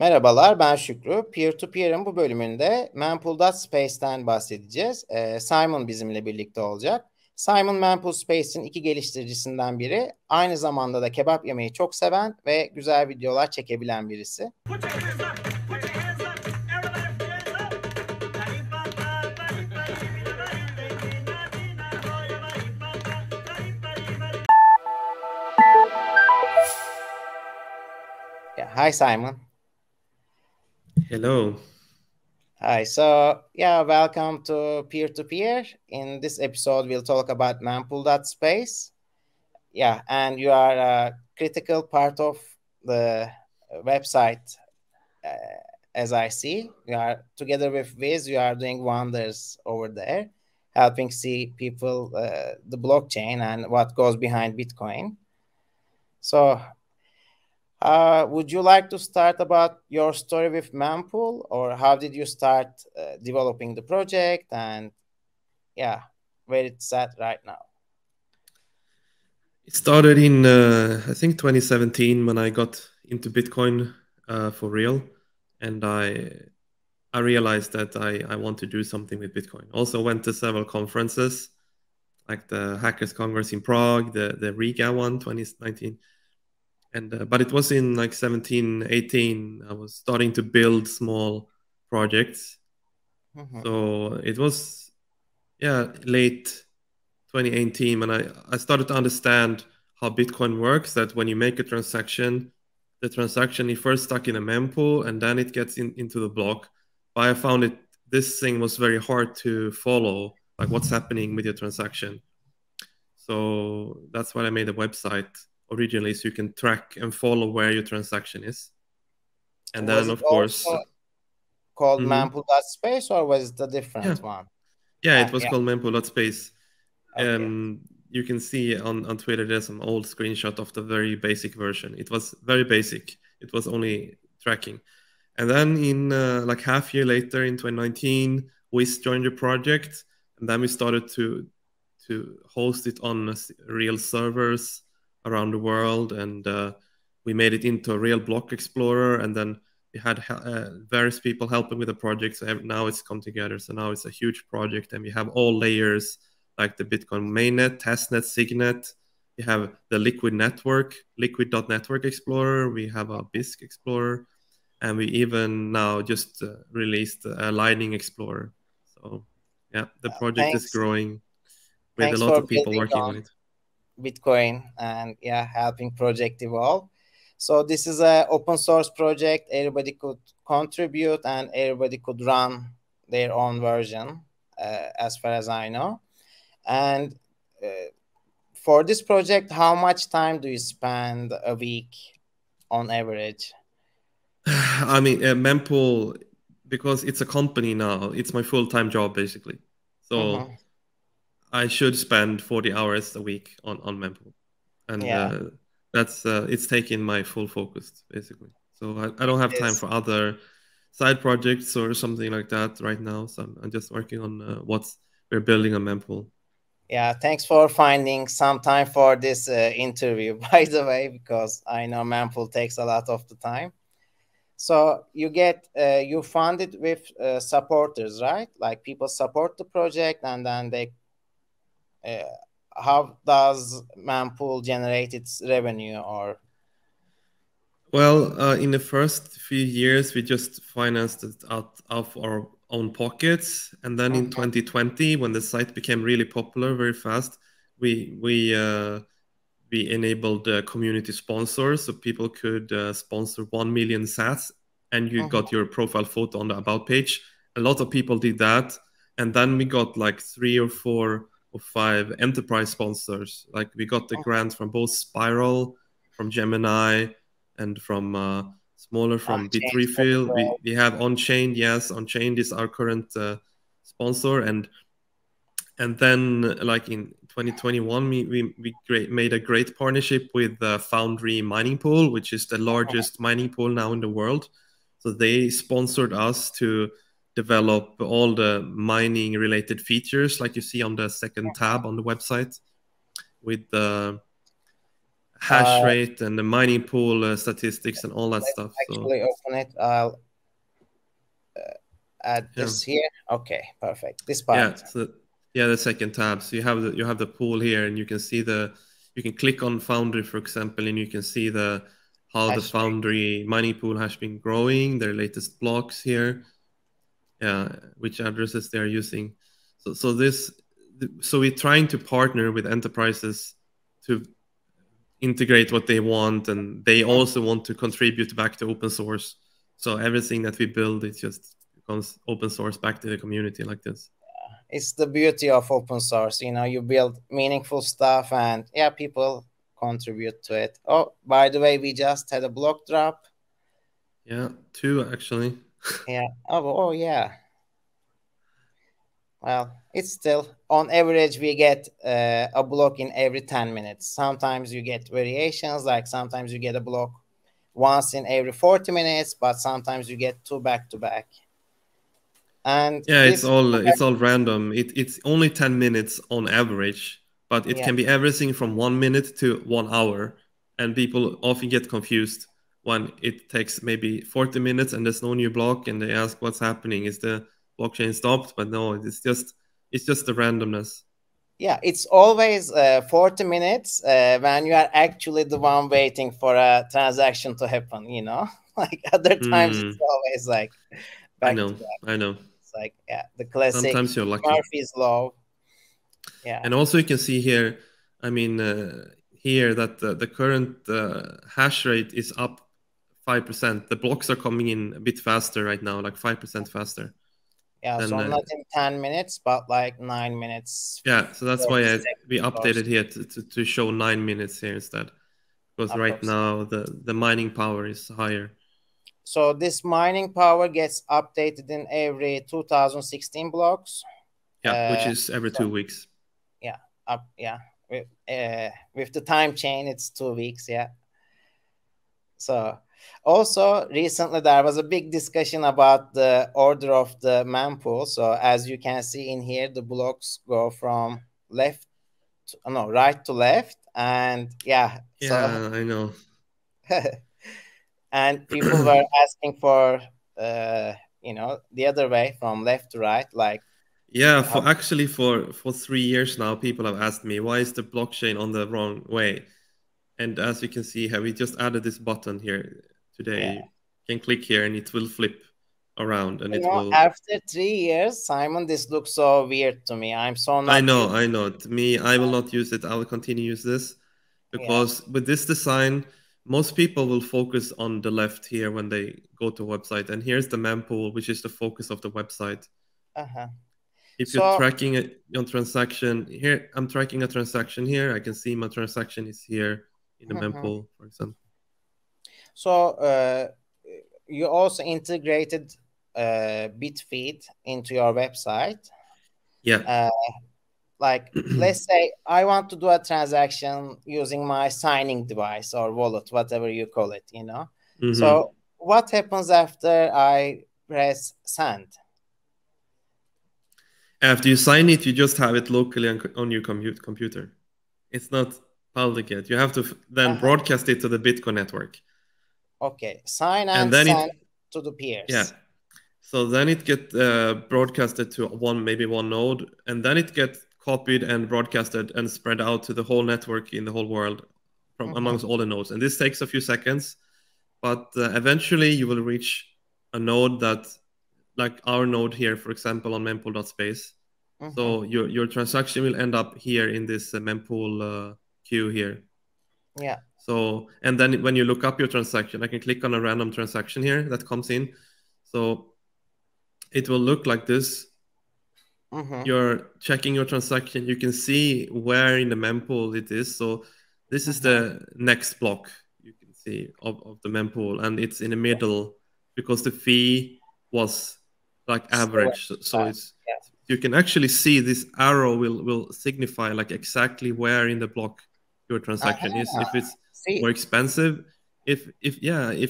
Merhabalar, ben Şükrü. Peer2Peer'in bu bölümünde Mempool.space'ten bahsedeceğiz. Simon bizimle birlikte olacak. Simon Mempool.space'in iki geliştiricisinden biri. Aynı zamanda da kebap yemeyi çok seven ve güzel videolar çekebilen birisi. Hi Simon. Hello. Hi, so welcome to Peer2Peer. In this episode, we'll talk about Mempool.space. Yeah, and you are a critical part of the website, as I see. You are together with Wiz, you are doing wonders over there, helping see people the blockchain and what goes behind Bitcoin. So, would you like to start about your story with Mempool, or how did you start developing the project, and where it's at right now? It started in, I think, 2017 when I got into Bitcoin for real. And I realized that I want to do something with Bitcoin. Also went to several conferences, like the Hackers Congress in Prague, the Riga one, 2019. And but it was in like 17, 18, I was starting to build small projects. Mm-hmm. So it was, late 2018 when I started to understand how Bitcoin works, that when you make a transaction, the transaction is first stuck in a mempool and then it gets into the block. But I found this thing was very hard to follow, like what's happening with your transaction. So that's why I made a website originally, so you can track and follow where your transaction is. And was then, of course, called Mempool.space, or was it a different one? Yeah, it was called Mempool.space. Okay. You can see on Twitter there's some old screenshot of the very basic version. It was very basic. It was only tracking. And then in like half year later in 2019, we joined the project, and then we started to host it on real servers around the world, and we made it into a real block explorer, and then we had various people helping with the project. So now it's come together. So now it's a huge project, and we have all layers like the Bitcoin mainnet, testnet, signet. We have the Liquid network, liquid.network explorer. We have a BISC explorer, and we even now just released a Lightning explorer. So yeah, the project is growing with a lot of people working on it. Bitcoin and helping project evolve. So this is an open source project. Everybody could contribute and everybody could run their own version, as far as I know. And for this project, how much time do you spend a week on average? I mean, Mempool, because it's a company now, it's my full-time job basically. So I should spend 40 hours a week on Mempool. And that's it's taking my full focus basically. So I don't have time for other side projects or something like that right now. So I'm just working on what we're building on Mempool. Yeah, thanks for finding some time for this interview, by the way, because I know Mempool takes a lot of the time. So you fund it with supporters, right? Like people support the project, and then they. How does Mempool generate its revenue? Or well, in the first few years, we just financed it out of our own pockets, and then in 2020, when the site became really popular very fast, we enabled community sponsors, so people could sponsor 1 million sats, and you got your profile photo on the about page. A lot of people did that, and then we got like 3 or 4 or 5 enterprise sponsors. Like we got the grant from both Spiral, from Gemini, and from smaller from Bitrefill. We have Onchained. Yes, Onchained is our current sponsor, and then like in 2021, we made a great partnership with Foundry Mining Pool, which is the largest mining pool now in the world. So they sponsored us to develop all the mining related features like you see on the second tab on the website with hash rate and the mining pool statistics and all that stuff. Actually, open it. I'll add this here. Okay, perfect. This part. Yeah. So the second tab. So you have the pool here, and you can see you can click on Foundry, for example, and you can see how the Foundry mining pool has been growing, their latest blocks here. Yeah, which addresses they are using. So we're trying to partner with enterprises to integrate what they want, and they also want to contribute back to open source. So everything that we build, it just becomes open source back to the community like this. It's the beauty of open source. You build meaningful stuff, and people contribute to it. Oh, by the way, we just had a block drop. Yeah, 2 actually. Yeah. Oh yeah. Well, it's still on average we get a block in every 10 minutes. Sometimes you get variations, like sometimes you get a block once in every 40 minutes, but sometimes you get 2 back to back. And it's all random. It's only 10 minutes on average, but it can be everything from 1 minute to 1 hour, and people often get confused when it takes maybe 40 minutes and there's no new block, and they ask what's happening. Is the blockchain stopped? But no, it's just the randomness. Yeah, it's always 40 minutes when you are actually the one waiting for a transaction to happen, like other times it's always like back to back. I know. It's like, the classic sometimes you're lucky. Murphy's law. Yeah. And also you can see here, I mean, here that the current hash rate is up 5%. The blocks are coming in a bit faster right now, like 5% faster. Yeah, so not in 10 minutes, but like 9 minutes. Yeah, so that's why we updated here to show 9 minutes here instead. Because right now the mining power is higher. So this mining power gets updated in every 2016 blocks. Yeah, which is every 2 weeks. Yeah, with the time chain, it's 2 weeks, yeah. So also recently there was a big discussion about the order of the mempool. So as you can see in here, the blocks go from right to left, and so I know. And people were asking for the other way, from left to right, like. Yeah, for 3 years now, people have asked me, why is the blockchain on the wrong way? And as you can see here, we just added this button here today. Yeah. You can click here and it will flip around, and will. After 3 years, Simon, this looks so weird to me. I'm so not. I know. To me, I will not use it. I will continue to use this because with this design, most people will focus on the left here when they go to a website. And here's the mempool, which is the focus of the website. If you're tracking a transaction here, I'm tracking a transaction here. I can see my transaction is here in the mempool, for example. So you also integrated Bitfeed into your website. Yeah. Like, let's say I want to do a transaction using my signing device or wallet, whatever you call it, So what happens after I press send? After you sign it, you just have it locally on your computer. It's not public yet. You have to then broadcast it to the Bitcoin network. Okay, sign and then send to the peers. Yeah. So then it gets broadcasted to maybe one node, and then it gets copied and broadcasted and spread out to the whole network in the whole world from amongst all the nodes. And this takes a few seconds, but eventually you will reach a node that, like our node here, for example, on Mempool.space. So your transaction will end up here in this mempool queue here. Yeah. So, and then when you look up your transaction, I can click on a random transaction here that comes in. So it will look like this. You're checking your transaction. You can see where in the mempool it is. So this is the next block you can see of the mempool, and it's in the middle because the fee was like average. So it's you can actually see this arrow will signify like exactly where in the block your transaction is. If it's more expensive, if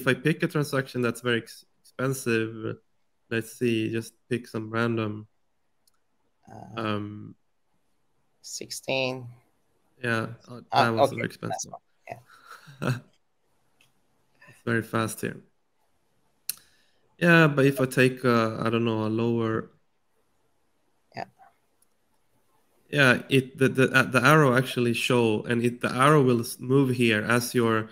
I pick a transaction that's very expensive, let's see, just pick some random 16. Yeah, that was very expensive. It's very fast here. Yeah, but if I take, I don't know, a lower... Yeah, the arrow actually show, and the arrow will move here as your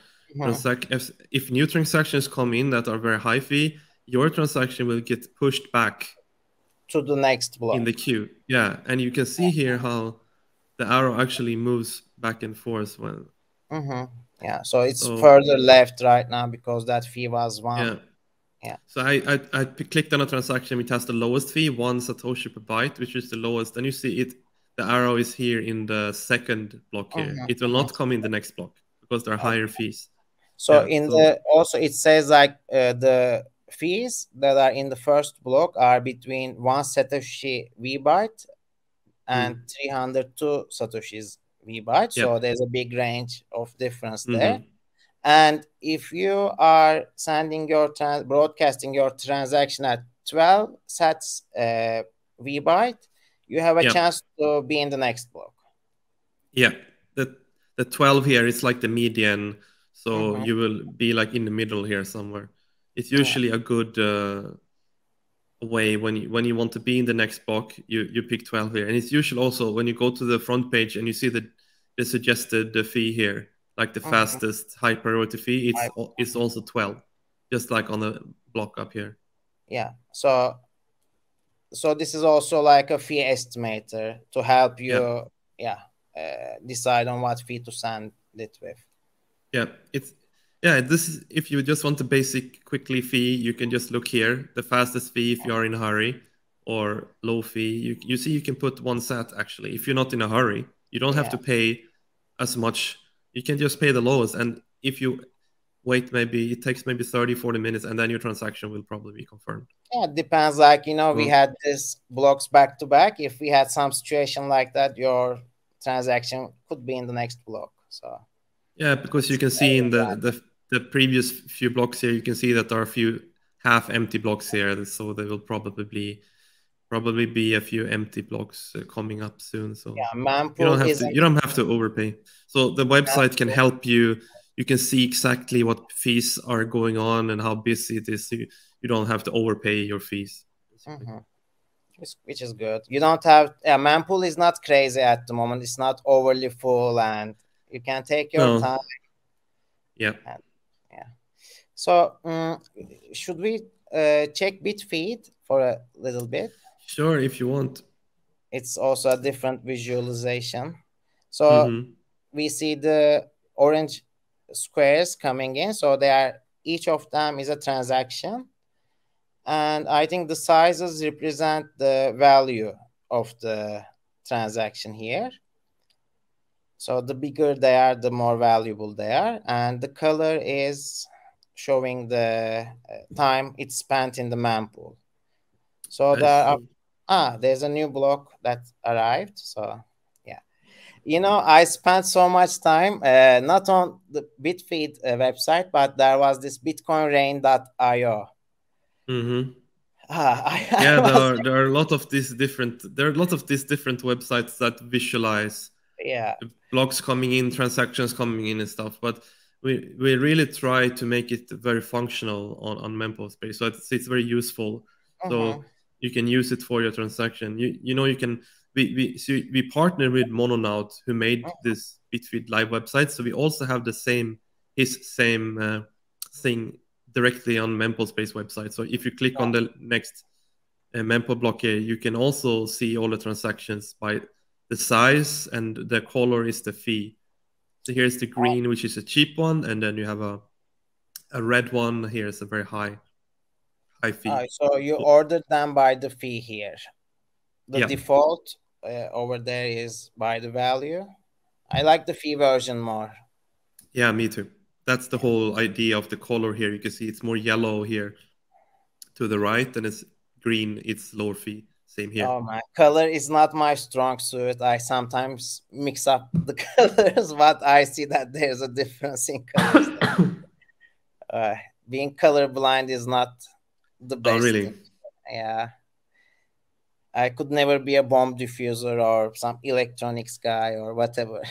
if new transactions come in that are very high fee, your transaction will get pushed back to the next block in the queue. Yeah, and you can see here how the arrow actually moves back and forth when. Yeah, so it's further left right now because that fee was 1. Yeah. So I clicked on a transaction which has the lowest fee, 1 satoshi per byte, which is the lowest. And you see it. The arrow is here in the second block here. It will not come in the next block because there are higher fees. So also it says like the fees that are in the first block are between 1 satoshi Vbyte and 302 satoshis Vbyte. So there's a big range of difference there. And if you are sending your broadcasting your transaction at 12 sats Vbyte, you have a chance to be in the next block. Yeah, the 12 here is like the median, so you will be like in the middle here somewhere. It's usually a good way when you want to be in the next block, you pick 12 here, and it's usually also when you go to the front page and you see the suggested fee here, like the fastest high priority fee, it's also 12, just like on the block up here. Yeah, so this is also like a fee estimator to help you decide on what fee to send it with. This is, if you just want the basic quickly fee, you can just look here, the fastest fee if you are in a hurry, or low fee. You see you can put 1 sat actually. If you're not in a hurry, you don't have to pay as much. You can just pay the lowest, and if you wait, maybe it takes maybe 30-40 minutes, and then your transaction will probably be confirmed. Yeah, it depends. Like, we had these blocks back to back. If we had some situation like that, your transaction could be in the next block. So yeah, because you can see in the previous few blocks here, you can see that there are a few half empty blocks here. So there will probably be a few empty blocks coming up soon. So yeah, Mempool you don't have to overpay. So the website can help you. You can see exactly what fees are going on and how busy it is. You don't have to overpay your fees. Which is good. You don't have Mempool is not crazy at the moment. It's not overly full, and you can take your time. Yeah. So should we check Bitfeed for a little bit? Sure, if you want. It's also a different visualization. So we see the orange squares coming in. So each of them is a transaction. And I think the sizes represent the value of the transaction here. So the bigger they are, the more valuable they are. And the color is showing the time it's spent in the Mempool. So there's a new block that arrived. So yeah, I spent so much time not on the Bitfeed website, but there was this bitcoinrain.io. There are a lot of these different websites that visualize blocks coming in, transactions coming in and stuff, but we really try to make it very functional on Mempool.space, so it's very useful. So you can use it for your transaction. You can we partner with Mononaut, who made this Bitfeed live website, so we also have the same thing directly on Mempool.space website. So if you click on the next Mempool block here, you can also see all the transactions by the size, and the color is the fee. So here's the green, which is a cheap one, and then you have a red one. Here is a very high fee. So you ordered them by the fee here. The default over there is by the value. I like the fee version more. Yeah, me too. That's the whole idea of the color here. You can see it's more yellow here to the right, and it's green, it's lower fee. Same here. Oh, my color is not my strong suit. I sometimes mix up the colors, but I see that there's a difference in colors. Being colorblind is not the best. Oh, really? Yeah. I could never be a bomb diffuser or some electronics guy or whatever,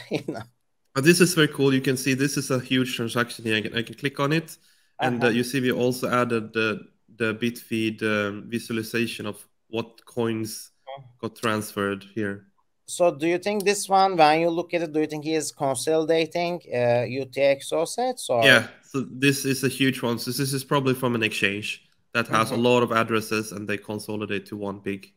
But this is very cool. You can see this is a huge transaction here. I can click on it, and you see we also added the Bitfeed visualization of what coins got transferred here. So do you think this one, when you look at it, do you think he is consolidating UTXO sets? Or? Yeah, so this is a huge one. So this is probably from an exchange that has a lot of addresses, and they consolidate to one big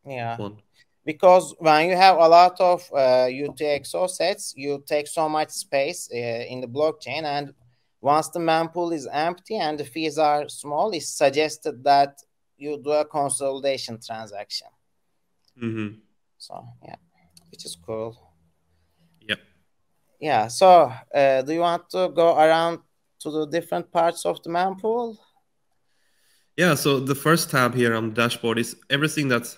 one. Because when you have a lot of UTXO sets, you take so much space in the blockchain, and once the mempool is empty and the fees are small, it's suggested that you do a consolidation transaction. So yeah, which is cool. Yep. Yeah. So do you want to go around to the different parts of the mempool? Yeah. So the first tab here on the dashboard is everything that's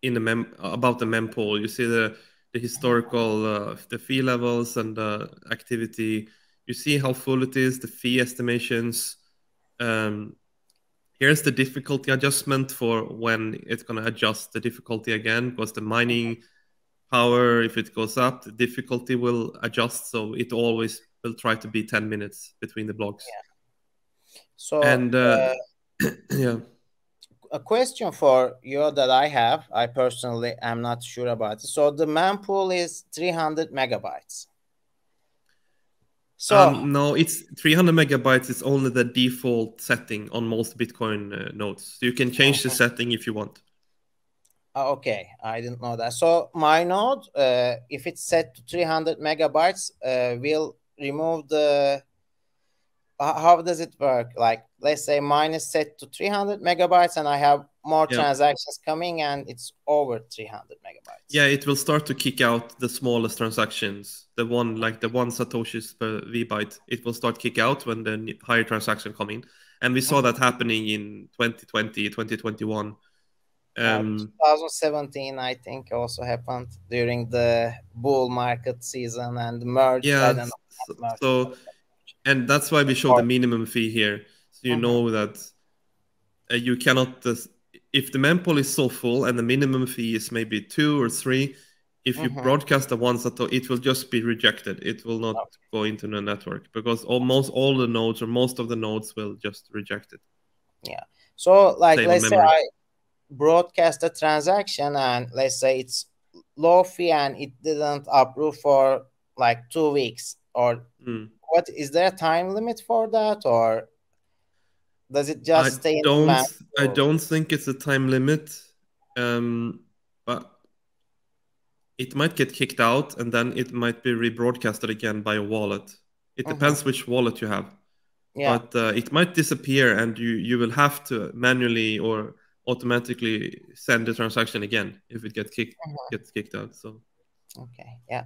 in the about the mempool. You see the historical, the fee levels and the activity. You see how full it is, the fee estimations. Here's the difficulty adjustment for when it's going to adjust the difficulty again, because the mining power, if it goes up, the difficulty will adjust. So it always will try to be 10 minutes between the blocks. Yeah. So, and yeah. A question for you that I have, I personally am not sure about it. So the mempool is 300 megabytes. So no, it's 300 megabytes is only the default setting on most Bitcoin nodes. So you can change the setting if you want. Okay, I didn't know that. So my node, if it's set to 300 megabytes, will remove the. How does it work? Like, let's say mine is set to 300 megabytes, and I have more transactions coming, and it's over 300 megabytes. Yeah, it will start to kick out the smallest transactions. The one satoshis per Vbyte. It will start kick out when the higher transaction come in. And we saw that happening in 2020, 2021. 2017, I think, also happened during the bull market season and the merge. Yeah, and that's why we show the minimum fee here. So you know that you cannot, if the mempool is so full and the minimum fee is maybe 2 or 3, if you broadcast the one Satoshi, it will just be rejected. It will not go into the network because almost all the nodes or most of the nodes will just reject it. Yeah. So like, let's say I broadcast a transaction and let's say it's low fee and it didn't approve for like 2 weeks, or what is there a time limit for that, or does it just stay in the map? I don't think it's a time limit, but it might get kicked out and then it might be rebroadcasted again by a wallet. It depends which wallet you have. Yeah. But it might disappear and you will have to manually or automatically send the transaction again if it gets kicked out. So okay, yeah,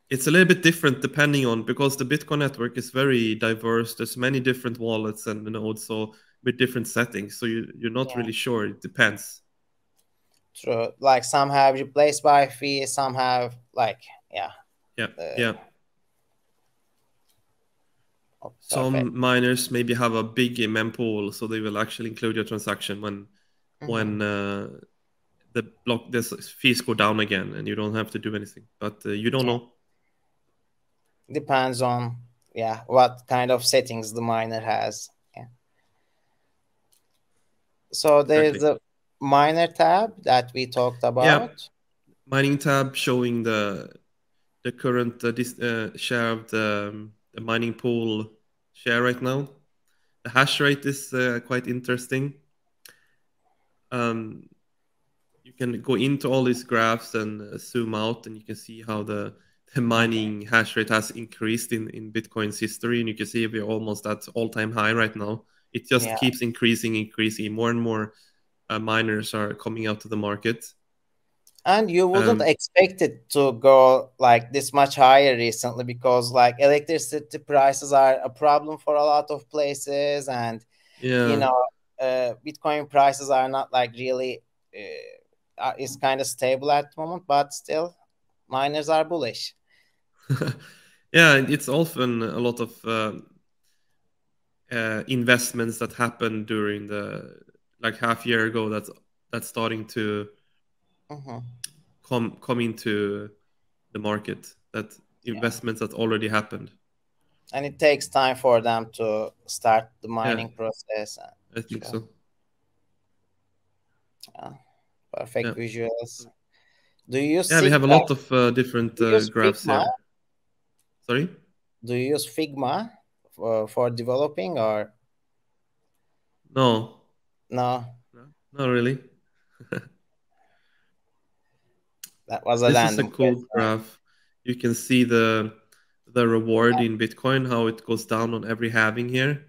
it's a little bit different depending on, because the Bitcoin network is very diverse. There's many different wallets and nodes, so with different settings. So you're not really sure. It depends. True. Like some have replaced by fee, some have like some miners maybe have a big mempool, so they will actually include your transaction when the fees go down again, and you don't have to do anything. But you don't know. Depends on what kind of settings the miner has. Yeah. So there's the miner tab that we talked about. Yeah, mining tab showing the current share of the mining pool share right now. The hash rate is quite interesting. You can go into all these graphs and zoom out, and you can see how the mining hash rate has increased in Bitcoin's history, and you can see we're almost at all-time high right now. It just keeps increasing. More and more miners are coming out to the market. And you wouldn't expect it to go like this much higher recently, because like electricity prices are a problem for a lot of places, and you know, Bitcoin prices are not like really it's kind of stable at the moment, but still miners are bullish. Yeah, it's often a lot of investments that happened during the half year ago that's starting to come into the market. That investments that already happened. And it takes time for them to start the mining process. I think so. Perfect visuals. Do you use we have a lot of different graphs here. Sorry? Do you use Figma for developing or? No. No, not really. That was a this random is a cool question. graph. You can see the reward in Bitcoin, how it goes down on every halving here.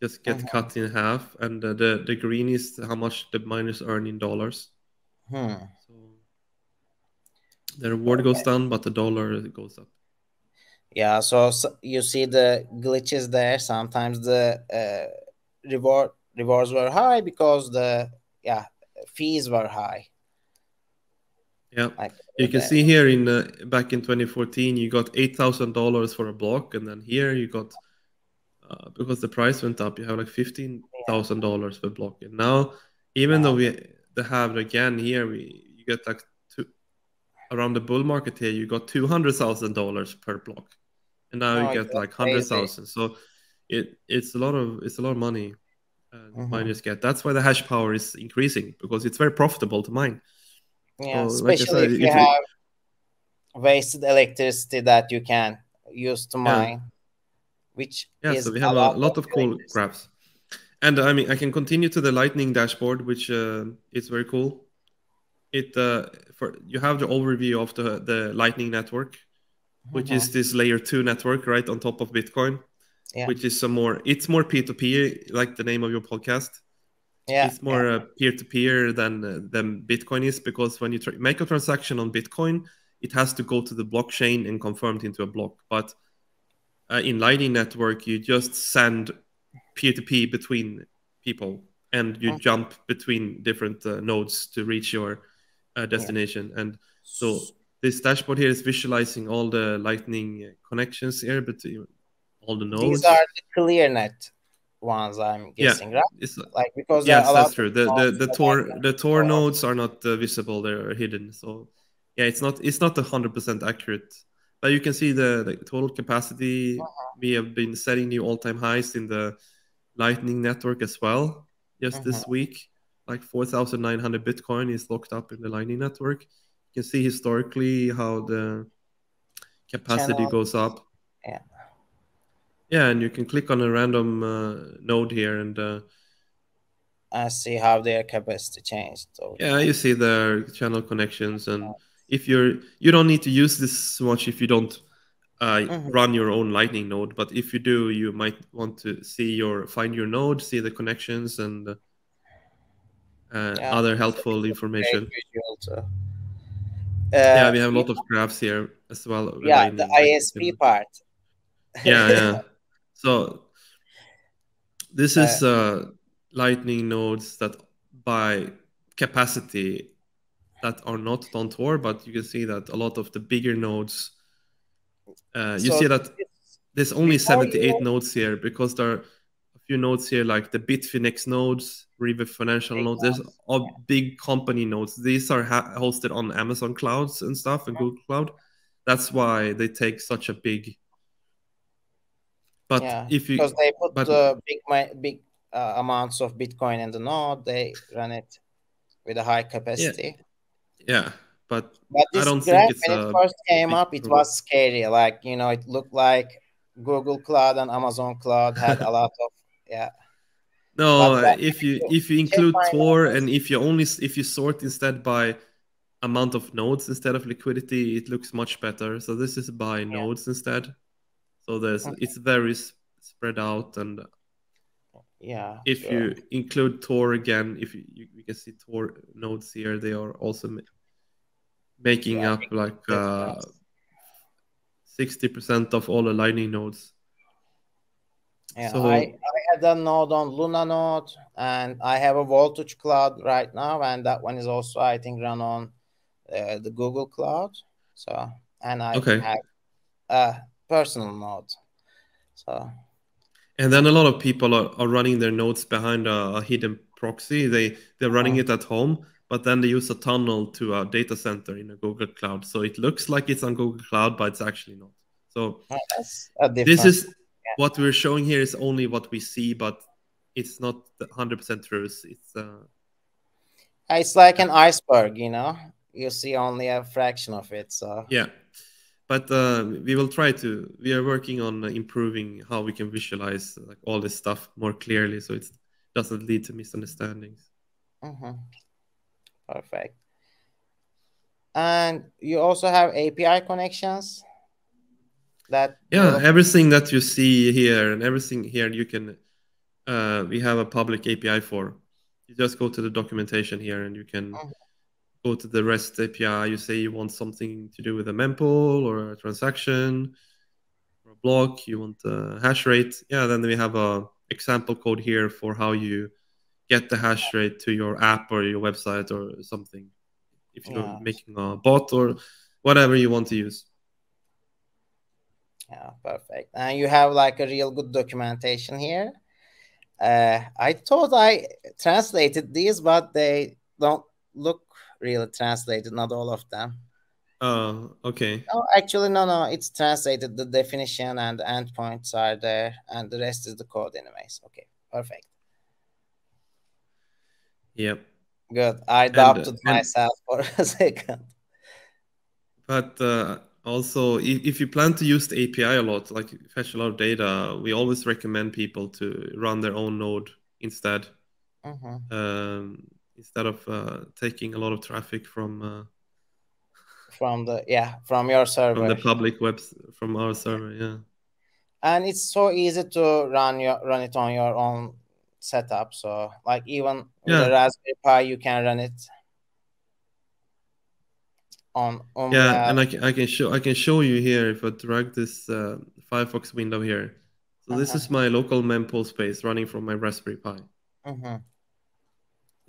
Just get cut in half, and the green is how much the miners earn in dollars. So the reward goes down, but the dollar goes up. Yeah, so you see the glitches there. Sometimes the rewards were high because the fees were high. Yeah, you can see here in back in 2014, you got $8,000 for a block, and then here you got because the price went up, you have like $15,000 per block. And now, even though we have it again here, you get like around the bull market here, you got $200,000 per block, and now you get like 100,000. So it's a lot of money miners get. That's why the hash power is increasing, because it's very profitable to mine. Yeah, so, especially if you have wasted electricity that you can use to mine, which is so we have a lot of cool graphs. And I mean, I can continue to the Lightning dashboard, which is very cool. You have the overview of the Lightning network, which is this layer 2 network right on top of Bitcoin, which is it's more P2P, like the name of your podcast. It's more peer-to-peer than Bitcoin is, because when you make a transaction on Bitcoin, it has to go to the blockchain and confirmed into a block. But in Lightning Network, you just send peer-to-peer between people, and you jump between different nodes to reach your destination. And so this dashboard here is visualizing all the Lightning connections here between all the nodes. These are the ClearNet ones, I'm guessing, right? Like, because that's true. The Tor nodes are not visible; they're hidden. So it's not 100% accurate. But you can see the total capacity. We have been setting new all-time highs in the Lightning network as well. Just this week, like 4,900 Bitcoin is locked up in the Lightning network. You can see historically how the capacity goes up. And you can click on a random node here, and I see how their capacity changed. You see their channel connections, and if you don't need to use this so much if you don't run your own Lightning node, but if you do, you might want to find your node, see the connections, and other helpful information. We have a lot of graphs here as well. The ISP part. So this is Lightning nodes that by capacity that are not on Tor, but you can see that a lot of the bigger nodes, you see that there's only 78 nodes here, because there are a few nodes here like the Bitfinex nodes, River Financial nodes. There's all big company nodes. These are hosted on Amazon clouds and stuff, and Google Cloud. That's why they take such a big. But because they put big amounts of Bitcoin in the node, they run it with a high capacity. But this I don't graph, think it's when it first came up, it was scary. Like, it looked like Google Cloud and Amazon Cloud had a lot of No, if you include Tor, and if you sort instead by amount of nodes instead of liquidity, it looks much better. So this is by nodes instead. So it's very spread out, and if you include Tor again, if you can see Tor nodes here, they are also making up like 60% of all the Lightning nodes. So I had a node on Luna node, and I have a Voltage cloud right now, and that one is also, I think, run on the Google Cloud. So, and I have a personal node. So, and then a lot of people are running their nodes behind a hidden proxy. They're running it at home, but then they use a tunnel to a data center in a Google Cloud. So it looks like it's on Google Cloud, but it's actually not. So that's a this difference. is what we're showing here is only what we see, but it's not 100% true. It's like an iceberg, you know. You see only a fraction of it. So yeah, but we will try to. We are working on improving how we can visualize like all this stuff more clearly, so it doesn't lead to misunderstandings. Perfect. And you also have API connections. Everything that you see here and everything here you can. We have a public API for. You just go to the documentation here, and you can. Go to the REST API, you say you want something to do with a mempool or a transaction or a block, you want a hash rate. Yeah, then we have a example code here for how you get the hash rate to your app or your website or something. If you're making a bot or whatever you want to use. Yeah, perfect. And you have like a real good documentation here. I thought I translated these, but they don't look really translated, not all of them. Oh, okay. Oh, actually, no, it's translated. The definition and the endpoints are there, and the rest is the code anyways. Okay, perfect. Yep. Good. I doubted myself for a second. But also, if you plan to use the API a lot, like fetch a lot of data, we always recommend people to run their own node instead. Instead of taking a lot of traffic from your server, from the public webs, from our server. And it's so easy to run it on your own setup. So like even with a Raspberry Pi, you can run it on and I can show you here if I drag this Firefox window here. So this is my local Mempool.space running from my Raspberry Pi.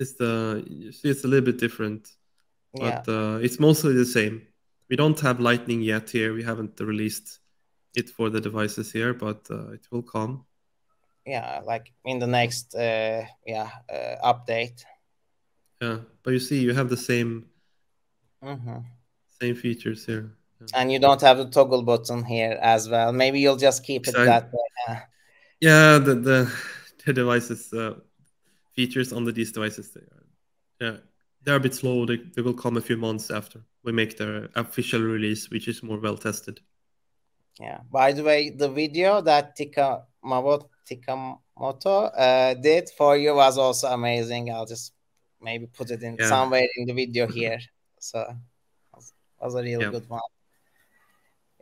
You see it's a little bit different, but it's mostly the same. We don't have Lightning yet here. We haven't released it for the devices here, but it will come. Yeah, like in the next update. Yeah, but you see, you have the same same features here. And you don't have the toggle button here as well. Maybe you'll just keep it that way. Yeah, the devices features on these devices they're a bit slow. They will come a few months after we make their official release, which is more well tested. Yeah. By the way, the video that Tikamoto did for you was also amazing. I'll just maybe put it in somewhere in the video here. So it was a real good one.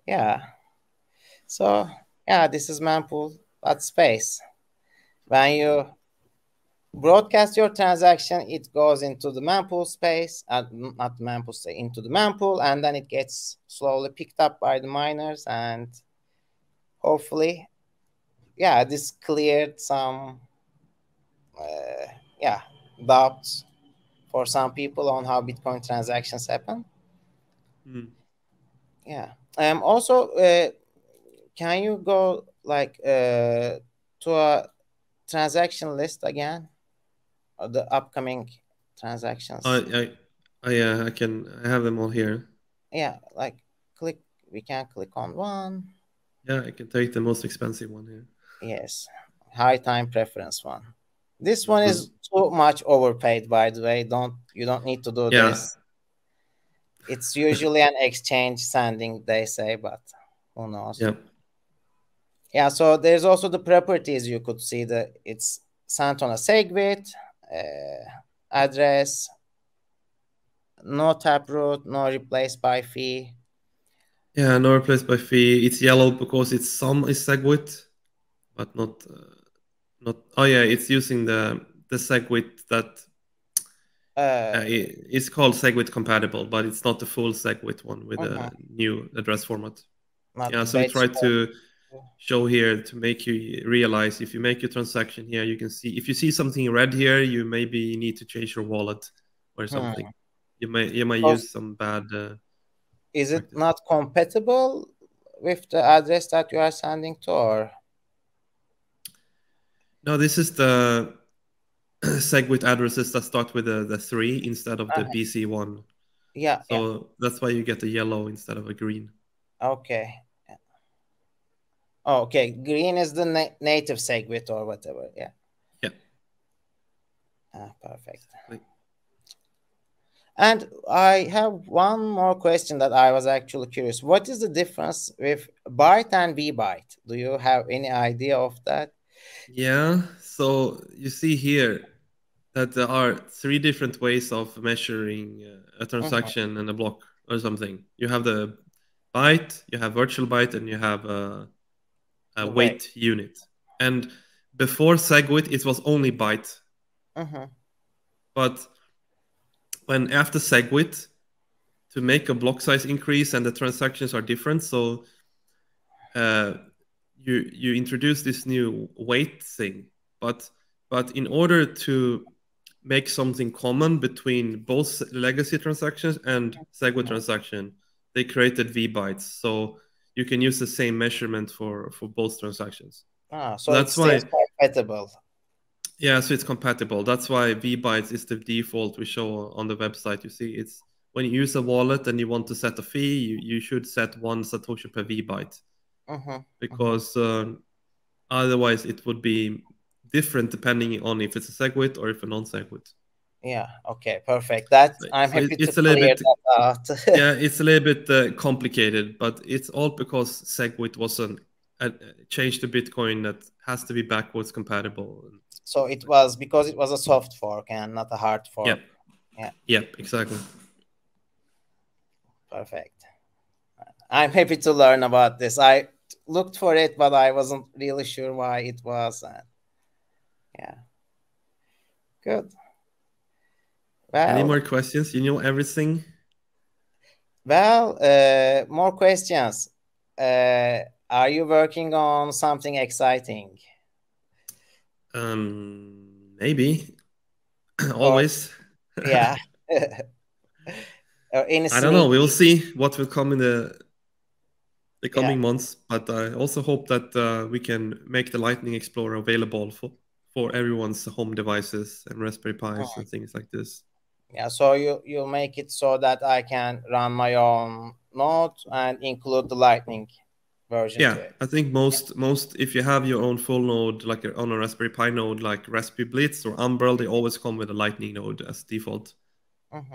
Yeah. So this is Mempool.space. When you broadcast your transaction, it goes into the Mempool.space, not Mempool.space, into the Mempool, and then it gets slowly picked up by the miners, and hopefully, this cleared some, doubts for some people on how Bitcoin transactions happen. Yeah. Also, can you go like to a transaction list again? The upcoming transactions. I can. I have them all here. Yeah, like we can click on one. Yeah, I can take the most expensive one here. Yes, high time preference one. This one is too much overpaid, by the way. You don't need to do this. It's usually an exchange sending, they say, but who knows? Yeah, so there's also the properties. You could see that it's sent on a SegWit, address, no taproot, no replace by fee. Yeah, no replace by fee. It's yellow because it's some is SegWit, but not. Oh yeah, it's using the SegWit that. It's called SegWit compatible, but it's not the full SegWit one with a new address format. So we try to show here to make you realize if you make your transaction here, you can see if you see something red here, you maybe need to change your wallet or something. You might use some bad. Is it not compatible with the address that you are sending to, or? No, this is the SegWit addresses that start with the 3 instead of the BC one. Yeah. So that's why you get a yellow instead of a green. Okay. Oh, okay. Green is the native SegWit or whatever. Yeah. Yeah. Perfect. Exactly. And I have one more question that I was actually curious. What is the difference with Byte and Vbyte? Do you have any idea of that? Yeah. So you see here that there are 3 different ways of measuring a transaction and a block or something. You have the byte, you have virtual byte, and you have a weight unit. And before SegWit, it was only byte. But when after SegWit, to make a block size increase and the transactions are different, so you introduce this new weight thing. But in order to make something common between both legacy transactions and SegWit transaction, they created Vbytes. So you can use the same measurement for both transactions. So that's why compatible. Yeah, so it's compatible. That's why Vbytes is the default we show on the website. You see, it's when you use a wallet and you want to set a fee, you should set 1 satoshi per Vbyte. Because otherwise it would be different depending on if it's a SegWit or if a non-SegWit. Yeah. Okay. Perfect. That I'm happy to clear that out. Yeah, it's a little bit complicated, but it's all because SegWit wasn't changed to Bitcoin that has to be backwards compatible. So it was because it was a soft fork and not a hard fork. Yep. Yeah. Yep. Exactly. Perfect. I'm happy to learn about this. I looked for it, but I wasn't really sure why it was. Yeah. Good. Well, any more questions? You know everything? Well, more questions. Are you working on something exciting? Maybe. Always. Yeah. I don't know. We'll see what will come in the coming months. But I also hope that we can make the Lightning Explorer available for everyone's home devices and Raspberry Pis and things like this. Yeah, so you'll make it so that I can run my own node and include the Lightning version. Yeah, I think most if you have your own full node, like on a Raspberry Pi node, like Raspberry Blitz or Umbrel, they always come with a Lightning node as default.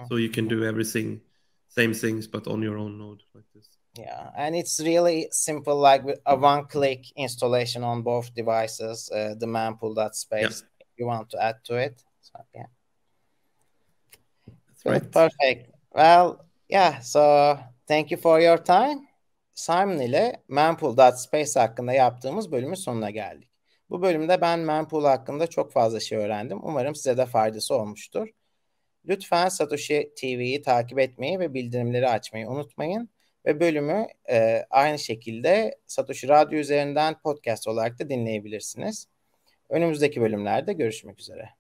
So you can do everything, same things, but on your own node like this. Yeah, and it's really simple, like with a one-click installation on both devices, the Mempool.space, if you want to add to it. So, yeah. That's right. Perfect. Well, yeah, so thank you for your time. Simon ile Mempool.space hakkında yaptığımız bölümün sonuna geldik. Bu bölümde ben Mempool hakkında çok fazla şey öğrendim. Umarım size de faydası olmuştur. Lütfen Satoshi TV'yi takip etmeyi ve bildirimleri açmayı unutmayın. Ve bölümü aynı şekilde Satoshi Radyo üzerinden podcast olarak da dinleyebilirsiniz. Önümüzdeki bölümlerde görüşmek üzere.